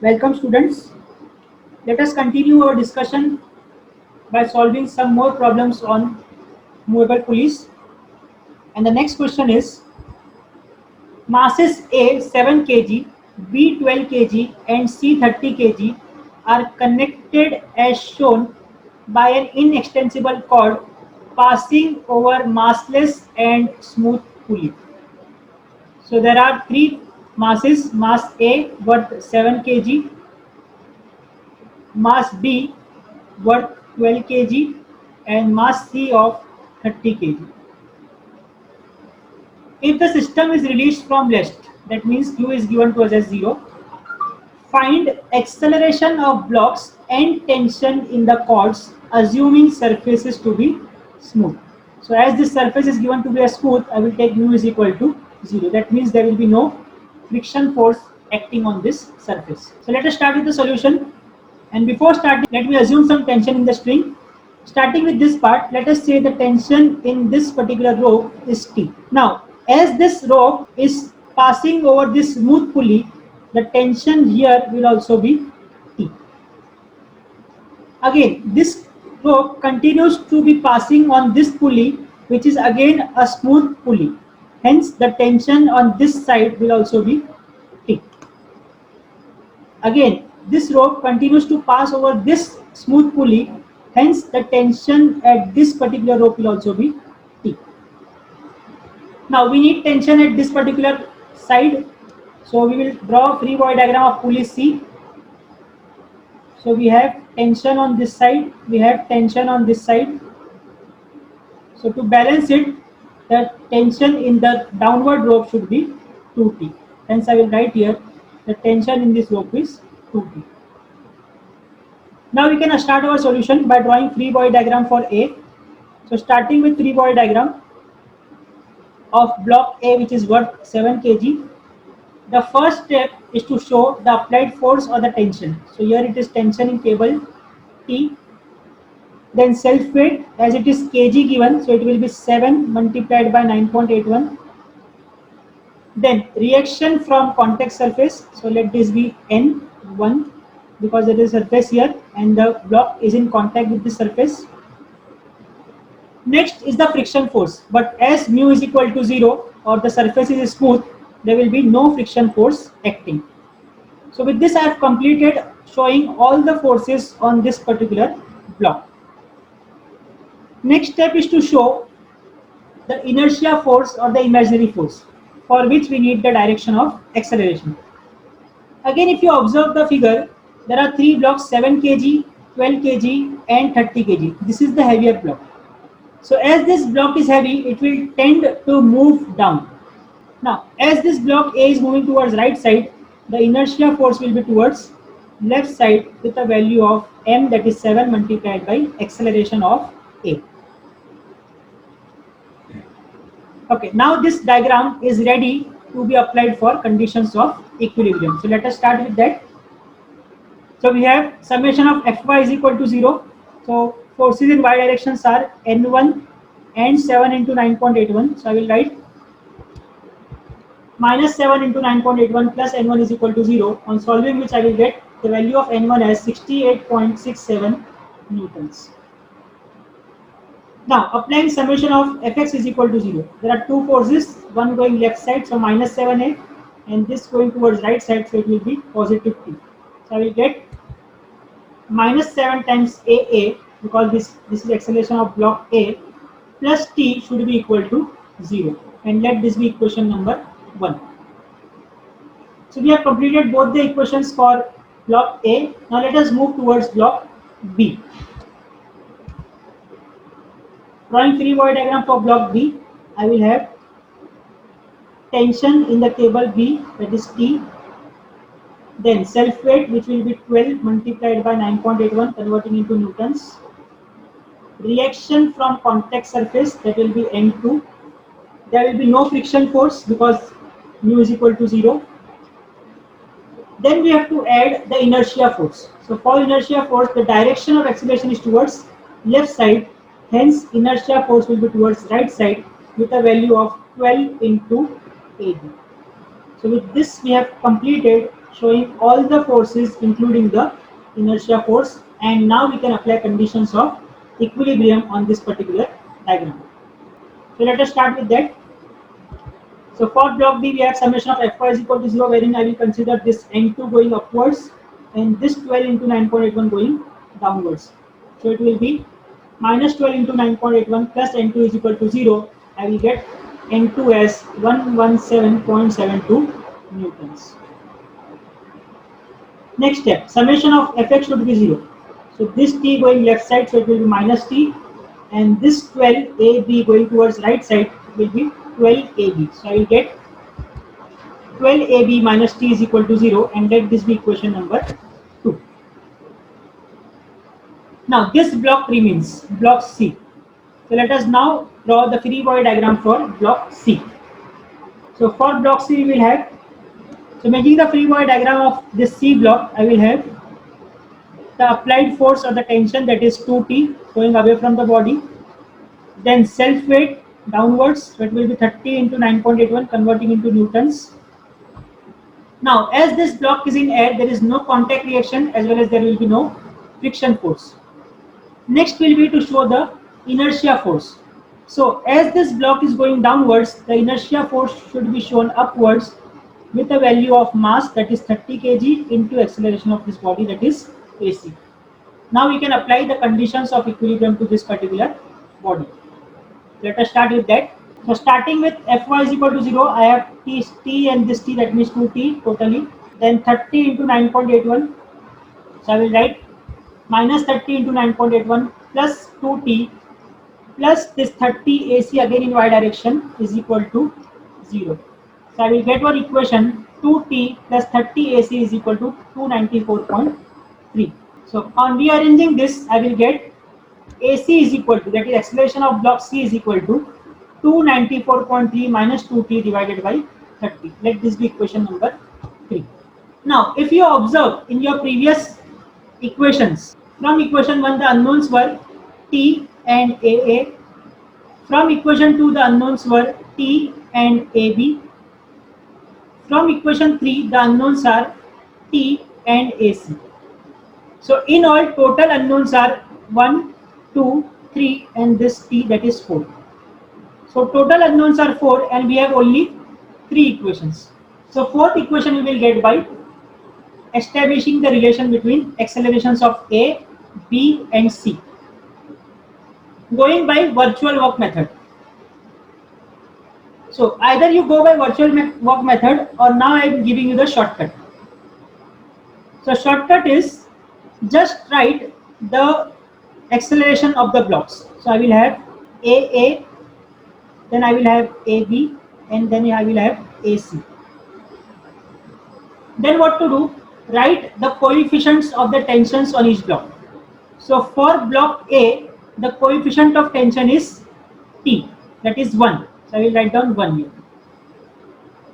Welcome students. Let us continue our discussion by solving some more problems on movable pulleys. And the next question is masses A 7 kg, B 12 kg and C 30 kg are connected as shown by an inextensible cord passing over massless and smooth pulley. So there are three masses: mass A worth 7 kg, mass B worth 12 kg and mass C of 30 kg. If the system is released from rest, that means Q is given to us as 0, find acceleration of blocks and tension in the cords assuming surfaces to be smooth. So as this surface is given to be a smooth, I will take mu is equal to 0. That means there will be no friction force acting on this surface. So let us start with the solution. And before starting, let me assume some tension in the string. Starting with this part, let us say the tension in this particular rope is T. Now, as this rope is passing over this smooth pulley, the tension here will also be T. Again, this rope continues to be passing on this pulley, which is again a smooth pulley. Hence, the tension on this side will also be T. Again, this rope continues to pass over this smooth pulley, hence the tension at this particular rope will also be T. Now we need tension at this particular side, so we will draw a free body diagram of pulley C. So we have tension on this side, we have tension on this side. So to balance it, the tension in the downward rope should be 2T. Hence I will write here the tension in this rope is 2T. Now we can start our solution by drawing free body diagram for A. So starting with free body diagram of block A, which is worth 7 kg. The first step is to show the applied force or the tension. So here it is tension in cable T. Then self weight, as it is kg given, so it will be 7 multiplied by 9.81. Then reaction from contact surface, so let this be N1 because there is a surface here and the block is in contact with the surface. Next is the friction force, but as mu is equal to 0 or the surface is smooth, there will be no friction force acting. So with this I have completed showing all the forces on this particular block. Next step is to show the inertia force or the imaginary force, for which we need the direction of acceleration. Again, if you observe the figure, there are three blocks: 7 kg, 12 kg and 30 kg. This is the heavier block. So as this block is heavy, it will tend to move down. Now, as this block A is moving towards right side, the inertia force will be towards left side with a value of m, that is 7 multiplied by acceleration of A. Okay, now this diagram is ready to be applied for conditions of equilibrium. So let us start with that. So we have summation of Fy is equal to 0. So forces in y directions are N1 and 7 into 9.81. So I will write minus 7 into 9.81 plus N1 is equal to 0. On solving which I will get the value of N1 as 68.67 newtons. Now applying summation of Fx is equal to 0. There are two forces, one going left side, so minus 7A, and this going towards right side, so it will be positive T. So I will get minus 7 times AA, because this is acceleration of block A, plus T should be equal to 0, and let this be equation number 1. So we have completed both the equations for block A. Now let us move towards block B. Drawing free body diagram for block B, I will have tension in the cable B, that is T. Then self weight, which will be 12 multiplied by 9.81, converting into newtons. Reaction from contact surface, that will be N2. There will be no friction force because mu is equal to 0. Then we have to add the inertia force. So for inertia force, the direction of acceleration is towards left side. Hence, inertia force will be towards right side with a value of 12 into AD. So with this, we have completed showing all the forces including the inertia force, and now we can apply conditions of equilibrium on this particular diagram. So let us start with that. So for block B, we have summation of Fy is equal to 0, wherein I will consider this N2 going upwards and this 12 into 9.81 going downwards. So it will be minus 12 into 9.81 plus N2 is equal to 0. I will get N2 as 117.72 newtons. Next step, summation of Fx should be 0. So this T going left side, so it will be minus T, and this 12AB going towards right side will be 12AB. So I will get 12AB minus T is equal to 0, and let this be equation number 2. Now this block remains, block C. So let us now draw the free body diagram for block C. So for block C we will have, so making the free body diagram of this C block, I will have the applied force or the tension, that is 2T going away from the body, then self weight downwards, so it will be 30 into 9.81 converting into newtons. Now as this block is in air, there is no contact reaction as well as there will be no friction force. Next will be to show the inertia force. So as this block is going downwards, the inertia force should be shown upwards with a value of mass, that is 30 kg, into acceleration of this body, that is AC. Now we can apply the conditions of equilibrium to this particular body. Let us start with that. So starting with Fy is equal to 0, I have T and this T, that means 2T totally. Then 30 into 9.81. So I will write minus 30 into 9.81 plus 2T plus this 30 AC again in y direction is equal to 0. So I will get one equation, 2T plus 30 AC is equal to 294.3. So on rearranging this, I will get AC is equal to, that is acceleration of block C is equal to 294.3 minus 2T divided by 30. Let this be equation number 3. Now if you observe in your previous equations, from equation 1 the unknowns were T and AA. From equation 2 the unknowns were T and AB. From equation 3 the unknowns are T and AC. So in all total unknowns are 1, 2, 3 and this T, that is 4. So total unknowns are 4 and we have only 3 equations. So fourth equation we will get by establishing the relation between accelerations of A, B and C, going by virtual work method. So either you go by virtual work method, or now I am giving you the shortcut. So shortcut is just write the acceleration of the blocks. So I will have AA, then I will have AB, and then I will have AC. Then what to do? Write the coefficients of the tensions on each block. So for block A, the coefficient of tension is T, that is 1. So I will write down 1 here.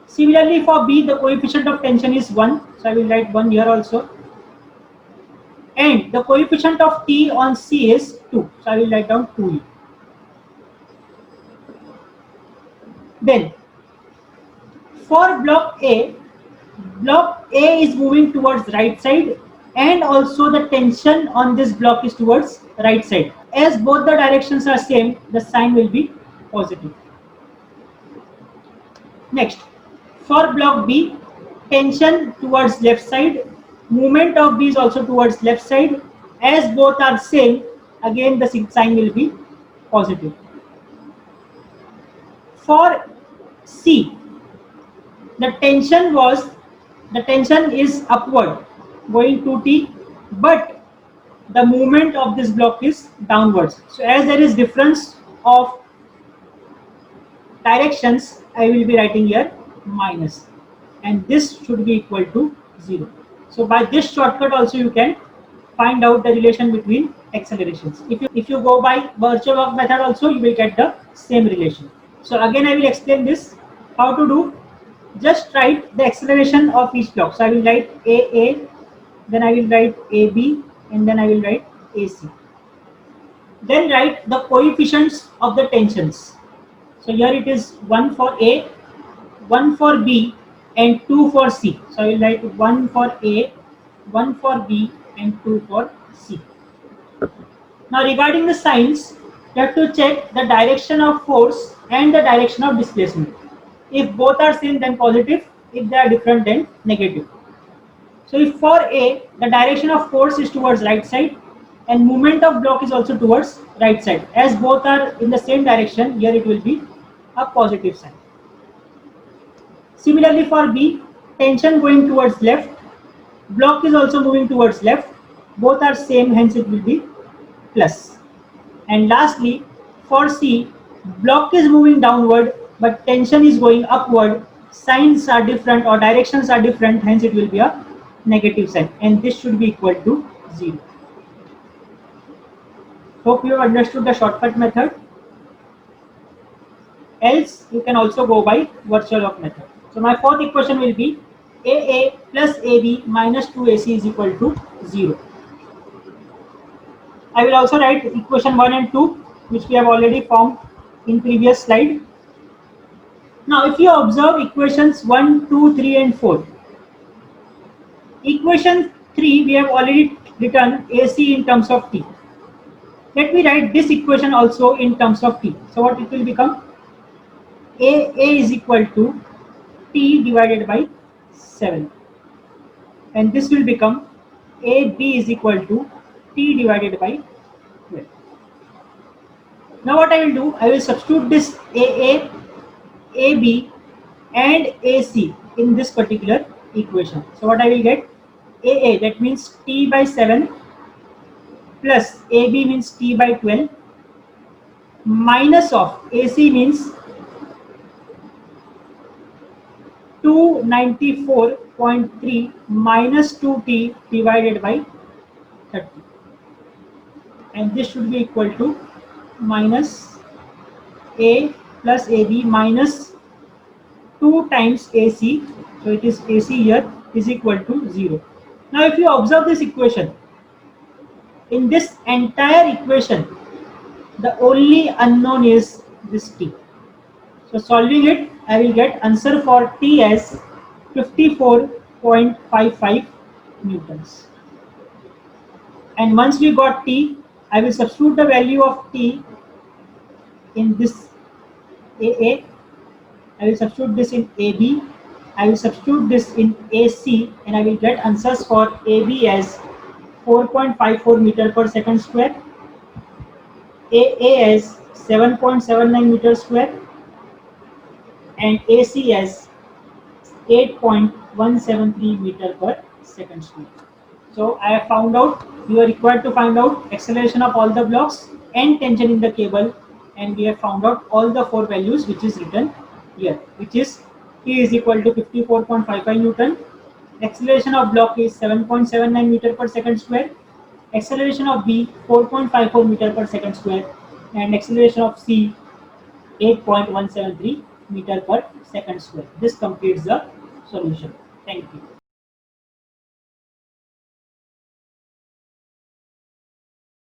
Similarly for B, the coefficient of tension is 1. So I will write 1 here also. And the coefficient of T on C is 2. So I will write down 2 here. Then for block A is moving towards right side, and also the tension on this block is towards right side. As both the directions are same, the sign will be positive. Next, for block B, tension towards left side, movement of B is also towards left side. As both are same, again the sign will be positive. For C, the tension is upward going to T, but the movement of this block is downwards. So as there is difference of directions, I will be writing here minus, and this should be equal to 0. So by this shortcut also you can find out the relation between accelerations. If you go by virtual work method also, you will get the same relation. So again I will explain this how to do. Just write the acceleration of each block. So I will write AA, then I will write AB, and then I will write AC. Then write the coefficients of the tensions. So here it is 1 for A, 1 for B, and 2 for C. So I will write 1 for A, 1 for B, and 2 for C. Now regarding the signs, you have to check the direction of force and the direction of displacement. If both are same, then positive. If they are different, then negative. So if for A, the direction of force is towards right side and movement of block is also towards right side. As both are in the same direction, here it will be a positive sign. Similarly for B, tension going towards left, block is also moving towards left, both are same, hence it will be plus. And lastly, for C, block is moving downward but tension is going upward, signs are different or directions are different, hence it will be a negative sign, and this should be equal to 0. Hope you have understood the shortcut method. Else you can also go by virtual of method. So my fourth equation will be AA plus AB minus 2AC is equal to 0. I will also write equation 1 and 2, which we have already formed in previous slide. Now if you observe equations 1, 2, 3 and 4, equation 3 we have already written AC in terms of T. Let me write this equation also in terms of T. So what it will become? AA is equal to T divided by 7. And this will become AB is equal to T divided by 12. Now what I will do, I will substitute this AA, AB and AC in this particular equation. So what I will get? AA, that means T by 7, plus AB means T by 12, minus of AC means 294.3 minus 2T divided by 30. And this should be equal to minus A plus AB minus 2 times AC. So it is AC here is equal to 0. Now if you observe this equation, in this entire equation, the only unknown is this T. So solving it, I will get answer for T as 54.55 newtons. And once we got T, I will substitute the value of T in this AA. I will substitute this in AB. I will substitute this in AC, and I will get answers for AB as 4.54 meter per second square, AA as 7.79 meter square, and AC as 8.173 meter per second square. So I have found out, you are required to find out acceleration of all the blocks and tension in the cable, and we have found out all the 4 values which is written here, which is T is equal to 54.55 Newton, acceleration of block is 7.79 meter per second square, acceleration of B 4.54 meter per second square, and acceleration of C 8.173 meter per second square. This completes the solution. Thank you.